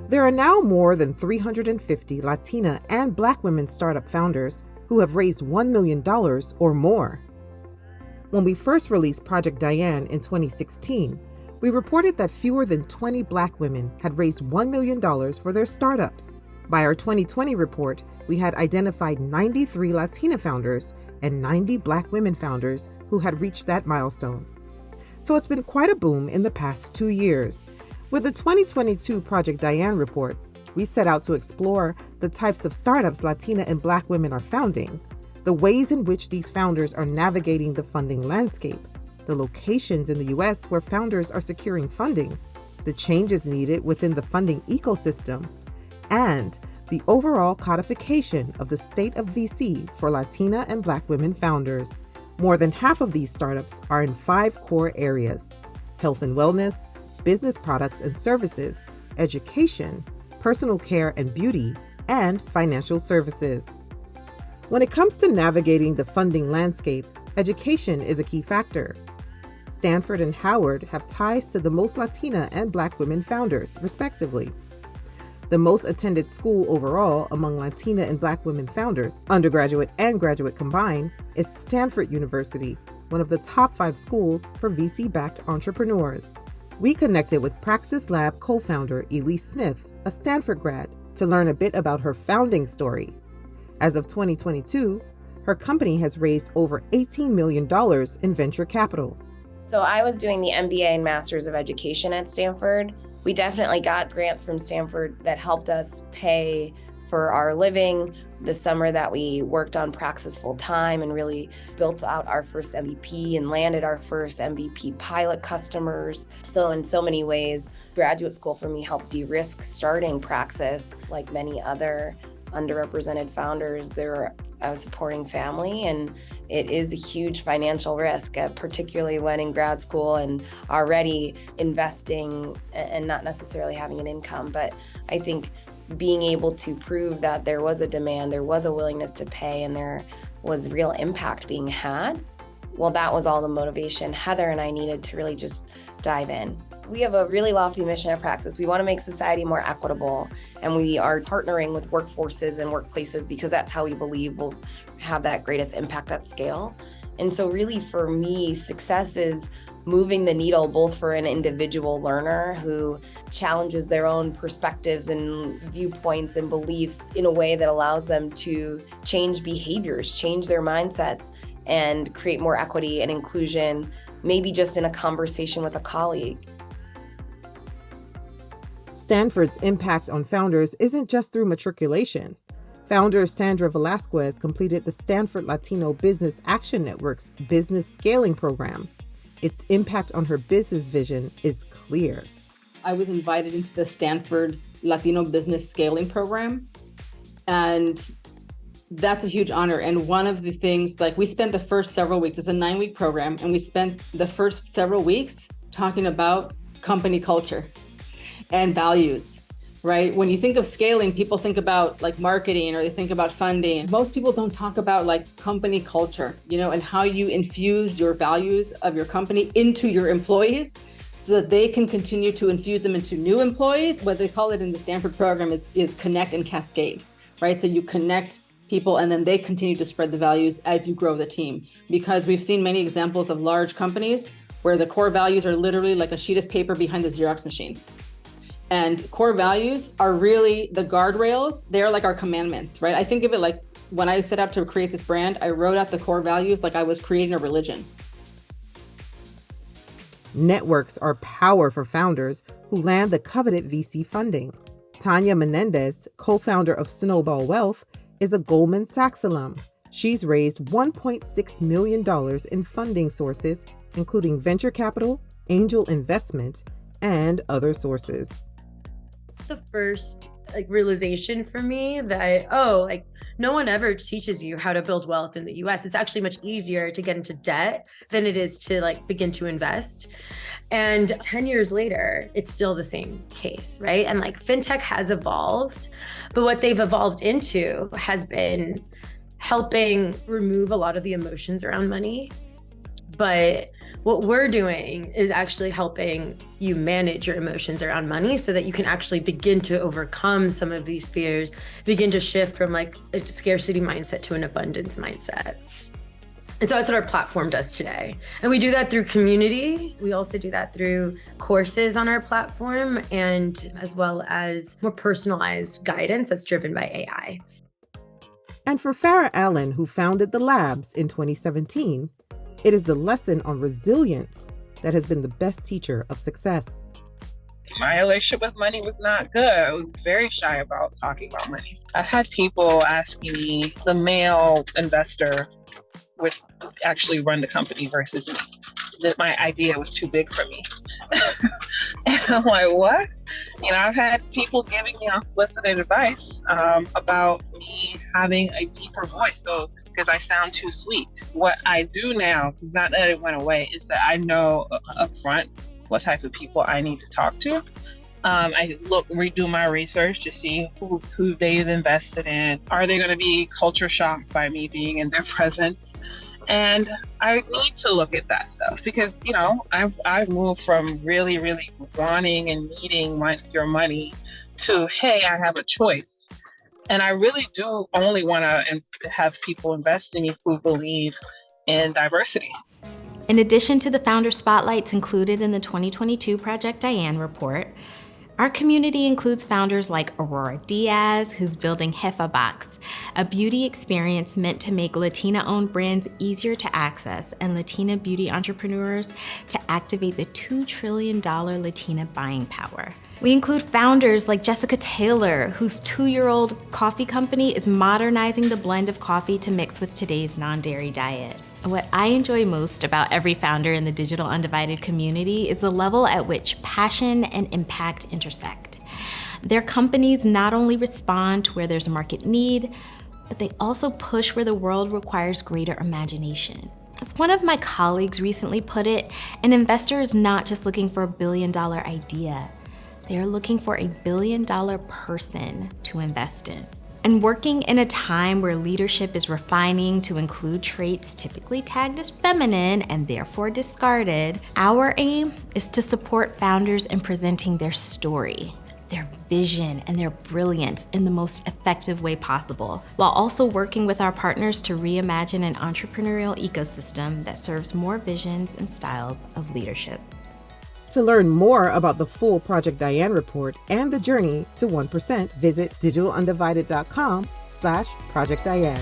There are now more than 350 Latina and Black women startup founders who have raised $1 million or more. When we first released Project Diane in 2016, we reported that fewer than 20 Black women had raised $1 million for their startups. By our 2020 report, we had identified 93 Latina founders and 90 Black women founders who had reached that milestone. So it's been quite a boom in the past 2 years. With the 2022 Project Diane report, we set out to explore the types of startups Latina and Black women are founding, the ways in which these founders are navigating the funding landscape, the locations in the U.S. where founders are securing funding, the changes needed within the funding ecosystem, and the overall codification of the state of VC for Latina and Black women founders. More than half of these startups are in 5 core areas: health and wellness, business products and services, education, personal care and beauty, and financial services. When it comes to navigating the funding landscape, education is a key factor. Stanford and Howard have ties to the most Latina and Black women founders, respectively. The most attended school overall among Latina and Black women founders, undergraduate and graduate combined, is Stanford University, one of the top 5 schools for VC-backed entrepreneurs. We connected with Praxis Lab co-founder Elise Smith, a Stanford grad, to learn a bit about her founding story. As of 2022, her company has raised over $18 million in venture capital. So I was doing the MBA and Masters of Education at Stanford. We definitely got grants from Stanford that helped us pay for our living. The summer that we worked on Praxis full time and really built out our first MVP and landed our first MVP pilot customers. So in so many ways, graduate school for me helped de-risk starting Praxis. Like many other underrepresented founders, they're a supporting family, and it is a huge financial risk, particularly when in grad school and already investing and not necessarily having an income. But I think being able to prove that there was a demand, there was a willingness to pay, and there was real impact being had, well, that was all the motivation Heather and I needed to really just dive in. We have a really lofty mission at Praxis. We want to make society more equitable, and we are partnering with workforces and workplaces because that's how we believe we'll have that greatest impact at scale. And so really for me, success is moving the needle both for an individual learner who challenges their own perspectives and viewpoints and beliefs in a way that allows them to change behaviors, change their mindsets, and create more equity and inclusion, maybe just in a conversation with a colleague. Stanford's impact on founders isn't just through matriculation. Founder Sandra Velasquez completed the Stanford Latino Business Action Network's Business Scaling Program. Its impact on her business vision is clear. I was invited into the Stanford Latino Business Scaling Program, and that's a huge honor. And one of the things, like, we spent the first several weeks, it's a 9-week program, and we spent the first several weeks talking about company culture and values, right? When you think of scaling, people think about like marketing or they think about funding. Most people don't talk about like company culture, and how you infuse your values of your company into your employees so that they can continue to infuse them into new employees. What they call it in the Stanford program is connect and cascade, right? So you connect people and then they continue to spread the values as you grow the team. Because we've seen many examples of large companies where the core values are literally like a sheet of paper behind the Xerox machine. And core values are really the guardrails. They're like our commandments, right? I think of it like when I set out to create this brand, I wrote out the core values like I was creating a religion. Networks are power for founders who land the coveted VC funding. Tanya Menendez, co-founder of Snowball Wealth, is a Goldman Sachs alum. She's raised $1.6 million in funding sources, including venture capital, angel investment, and other sources. The first realization for me that, no one ever teaches you how to build wealth in the US. It's actually much easier to get into debt than it is to begin to invest. And 10 years later, it's still the same case, right? And fintech has evolved, but what they've evolved into has been helping remove a lot of the emotions around money. But What we're doing is actually helping you manage your emotions around money so that you can actually begin to overcome some of these fears, begin to shift from like a scarcity mindset to an abundance mindset. And so that's what our platform does today. And we do that through community. We also do that through courses on our platform, and as well as more personalized guidance that's driven by AI. And for Farah Allen, who founded the labs in 2017, it is the lesson on resilience that has been the best teacher of success. My relationship with money was not good. I was very shy about talking about money. I've had people asking me, the male investor would actually run the company versus me. That my idea was too big for me. And I'm like, what? I've had people giving me unsolicited advice about me having a deeper voice. So, because I sound too sweet. What I do now, because not that it went away, is that I know up front what type of people I need to talk to. I redo my research to see who they've invested in. Are they going to be culture shocked by me being in their presence? And I need to look at that stuff because, I've moved from really, really wanting and needing your money to, hey, I have a choice. And I really do only want to have people invest in me who believe in diversity. In addition to the founder spotlights included in the 2022 Project Diane report, our community includes founders like Aurora Diaz, who's building Jefa Box, a beauty experience meant to make Latina-owned brands easier to access and Latina beauty entrepreneurs to activate the $2 trillion Latina buying power. We include founders like Jessica Taylor, whose 2-year-old coffee company is modernizing the blend of coffee to mix with today's non-dairy diet. What I enjoy most about every founder in the Digital Undivided community is the level at which passion and impact intersect. Their companies not only respond to where there's a market need, but they also push where the world requires greater imagination. As one of my colleagues recently put it, an investor is not just looking for a billion-dollar idea. They are looking for a billion-dollar person to invest in. And working in a time where leadership is refining to include traits typically tagged as feminine and therefore discarded, our aim is to support founders in presenting their story, their vision, and their brilliance in the most effective way possible, while also working with our partners to reimagine an entrepreneurial ecosystem that serves more visions and styles of leadership. To learn more about the full Project Diane report and the journey to 1%, visit digitalundivided.com/Project Diane.